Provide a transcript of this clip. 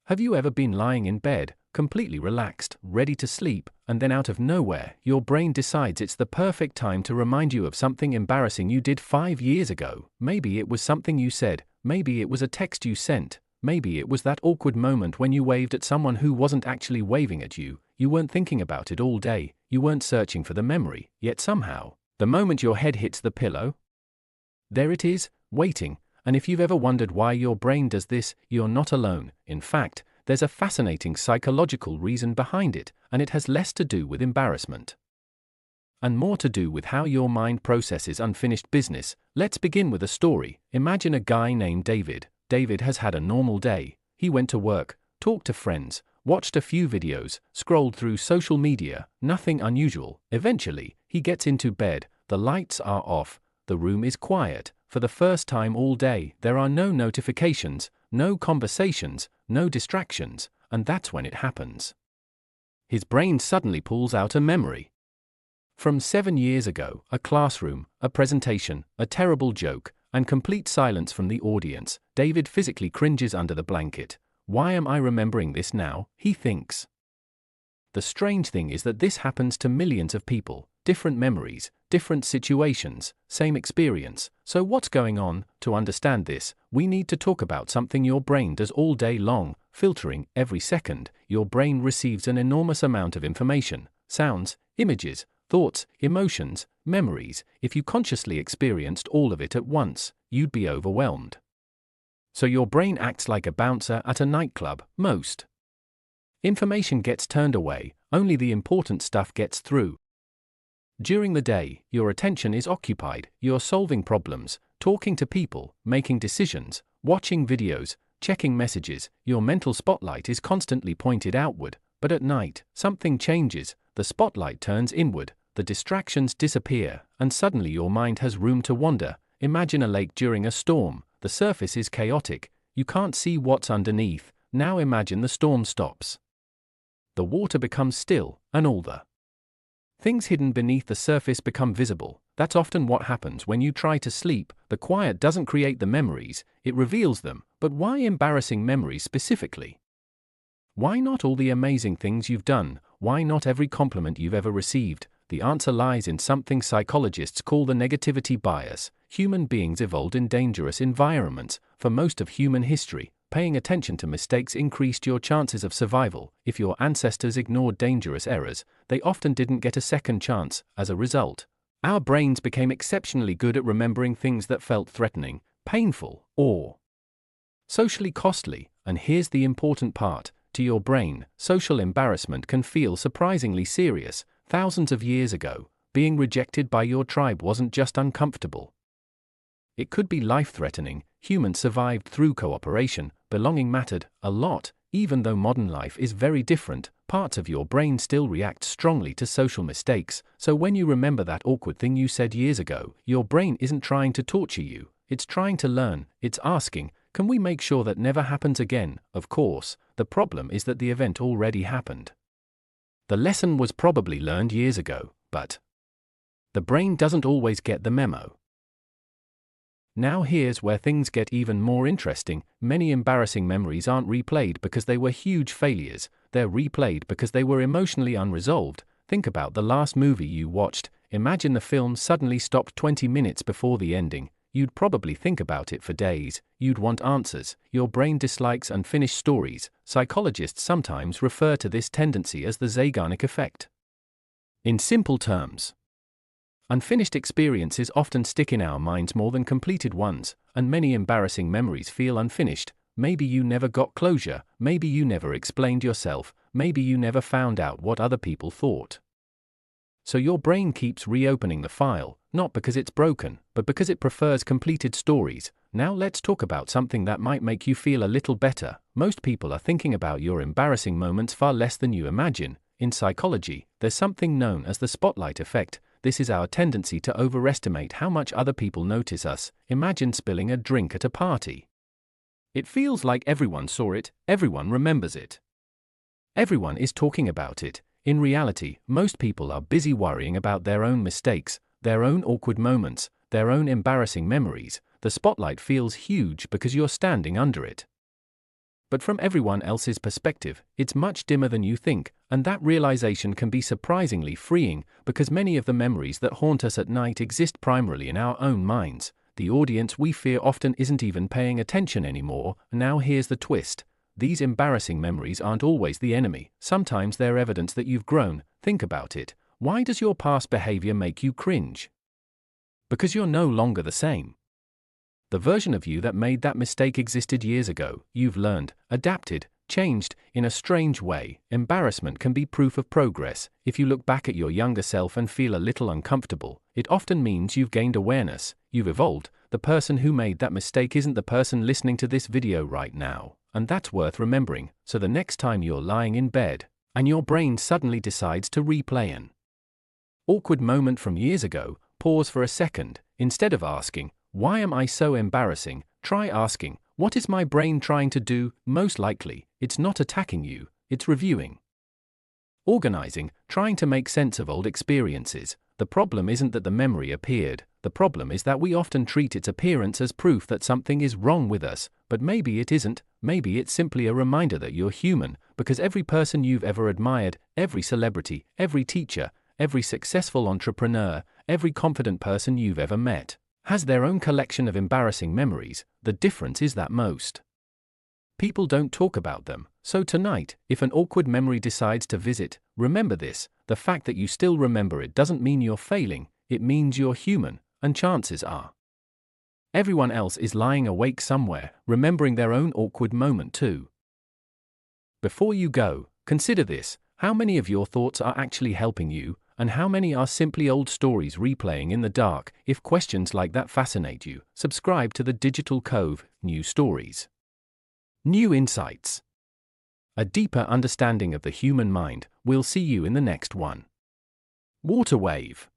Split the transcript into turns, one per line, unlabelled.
Have you ever been lying in bed, completely relaxed, ready to sleep, and then out of nowhere, your brain decides it's the perfect time to remind you of something embarrassing you did 5 years ago? Maybe it was something you said, maybe it was a text you sent, maybe it was that awkward moment when you waved at someone who wasn't actually waving at you. You weren't thinking about it all day, you weren't searching for the memory, yet somehow, the moment your head hits the pillow, there it is, waiting. And if you've ever wondered why your brain does this, you're not alone. In fact, there's a fascinating psychological reason behind it, and it has less to do with embarrassment and more to do with how your mind processes unfinished business. Let's begin with a story. Imagine a guy named David. David has had a normal day. He went to work, talked to friends, watched a few videos, scrolled through social media, nothing unusual. Eventually, he gets into bed, the lights are off, the room is quiet. For the first time all day, there are no notifications, no conversations, no distractions, and that's when it happens. His brain suddenly pulls out a memory from 7 years ago, a classroom, a presentation, a terrible joke, and complete silence from the audience. David physically cringes under the blanket. Why am I remembering this now? He thinks. The strange thing is that this happens to millions of people. Different memories, different situations, same experience. So what's going on? To understand this, we need to talk about something your brain does all day long, filtering. Every second, your brain receives an enormous amount of information, sounds, images, thoughts, emotions, memories. If you consciously experienced all of it at once, you'd be overwhelmed. So your brain acts like a bouncer at a nightclub. Most information gets turned away, only the important stuff gets through. During the day, your attention is occupied, you're solving problems, talking to people, making decisions, watching videos, checking messages. Your mental spotlight is constantly pointed outward, but at night, something changes, the spotlight turns inward, the distractions disappear, and suddenly your mind has room to wander. Imagine a lake during a storm, the surface is chaotic, you can't see what's underneath. Now imagine the storm stops. The water becomes still, and all the things hidden beneath the surface become visible. That's often what happens when you try to sleep. The quiet doesn't create the memories, it reveals them. But why embarrassing memories specifically? Why not all the amazing things you've done? Why not every compliment you've ever received? The answer lies in something psychologists call the negativity bias. Human beings evolved in dangerous environments. For most of human history, paying attention to mistakes increased your chances of survival. If your ancestors ignored dangerous errors, they often didn't get a second chance. As a result, our brains became exceptionally good at remembering things that felt threatening, painful, or socially costly. And here's the important part. To your brain, social embarrassment can feel surprisingly serious. Thousands of years ago, being rejected by your tribe wasn't just uncomfortable. It could be life-threatening. Humans survived through cooperation. Belonging mattered a lot. Even though modern life is very different, parts of your brain still react strongly to social mistakes. So when you remember that awkward thing you said years ago, your brain isn't trying to torture you. It's trying to learn. It's asking, can we make sure that never happens again? Of course, the problem is that the event already happened. The lesson was probably learned years ago, but the brain doesn't always get the memo. Now here's where things get even more interesting. Many embarrassing memories aren't replayed because they were huge failures, they're replayed because they were emotionally unresolved. Think about the last movie you watched. Imagine the film suddenly stopped 20 minutes before the ending. You'd probably think about it for days. You'd want answers. Your brain dislikes unfinished stories. Psychologists sometimes refer to this tendency as the Zeigarnik effect. In simple terms, unfinished experiences often stick in our minds more than completed ones, and many embarrassing memories feel unfinished. Maybe you never got closure, maybe you never explained yourself, maybe you never found out what other people thought. So your brain keeps reopening the file, not because it's broken, but because it prefers completed stories. Now let's talk about something that might make you feel a little better. Most people are thinking about your embarrassing moments far less than you imagine. In psychology, there's something known as the spotlight effect. This is our tendency to overestimate how much other people notice us. Imagine spilling a drink at a party. It feels like everyone saw it, everyone remembers it. Everyone is talking about it. In reality, most people are busy worrying about their own mistakes, their own awkward moments, their own embarrassing memories. The spotlight feels huge because you're standing under it. But from everyone else's perspective, it's much dimmer than you think, and that realization can be surprisingly freeing, because many of the memories that haunt us at night exist primarily in our own minds. The audience we fear often isn't even paying attention anymore. Now here's the twist. These embarrassing memories aren't always the enemy. Sometimes they're evidence that you've grown. Think about it. Why does your past behavior make you cringe? Because you're no longer the same. The version of you that made that mistake existed years ago. You've learned, adapted, changed, in a strange way. Embarrassment can be proof of progress. If you look back at your younger self and feel a little uncomfortable, it often means you've gained awareness, you've evolved. The person who made that mistake isn't the person listening to this video right now, and that's worth remembering. So the next time you're lying in bed, and your brain suddenly decides to replay an awkward moment from years ago, pause for a second. Instead of asking, "Why am I so embarrassing?" try asking, "What is my brain trying to do?" Most likely, it's not attacking you, it's reviewing, organizing, trying to make sense of old experiences. The problem isn't that the memory appeared, the problem is that we often treat its appearance as proof that something is wrong with us. But maybe it isn't, maybe it's simply a reminder that you're human, because every person you've ever admired, every celebrity, every teacher, every successful entrepreneur, every confident person you've ever met, has their own collection of embarrassing memories. The difference is that most people don't talk about them. So tonight, if an awkward memory decides to visit, remember this: the fact that you still remember it doesn't mean you're failing, it means you're human, and chances are everyone else is lying awake somewhere, remembering their own awkward moment too. Before you go, consider this: how many of your thoughts are actually helping you, and how many are simply old stories replaying in the dark? If questions like that fascinate you, subscribe to the Digital Cove. New stories, new insights, a deeper understanding of the human mind. We'll see you in the next one. Water Wave.